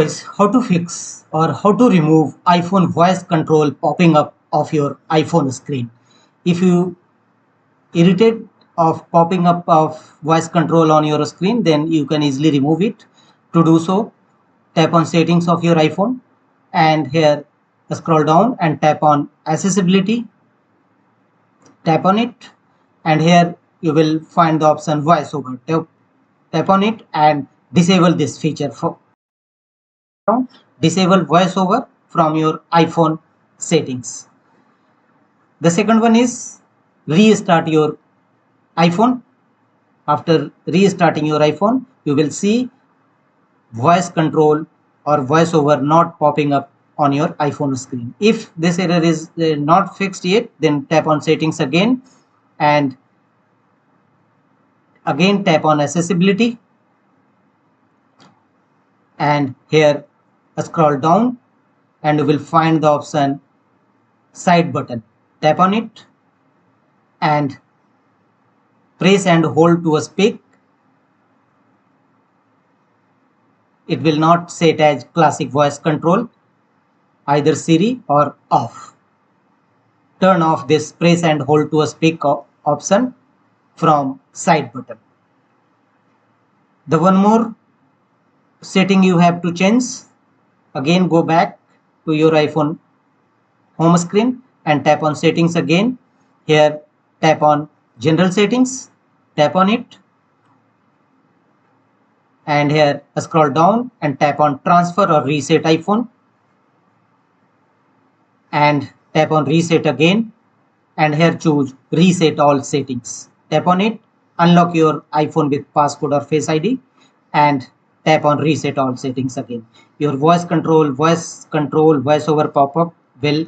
guys, how to fix or how to remove iPhone voice control popping up of your iPhone screen. If you irritate of popping up of voice control on your screen, then you can easily remove it. To do so, tap on settings of your iPhone and here scroll down and tap on accessibility. Tap on it and here you will find the option voiceover. Tap on it and disable this feature. Disable voiceover from your iPhone settings. The second one is restart your iPhone. After restarting your iPhone, you will see voice control or voiceover not popping up on your iPhone screen. If this error is not fixed yet, then tap on settings again and again tap on accessibility and here scroll down and you will find the option side button. Tap on it and press and hold to speak. It will not set as classic voice control, either Siri or off. Turn off this press and hold to speak option from side button. The one more setting you have to change. Again go back to your iPhone home screen and tap on settings again. Here tap on general settings, tap on it and here scroll down and tap on transfer or reset iPhone and tap on reset again and here choose reset all settings. Tap on it, unlock your iPhone with passcode or Face ID and tap on reset all settings again. Your voice voiceover pop-up will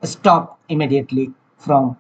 stop immediately from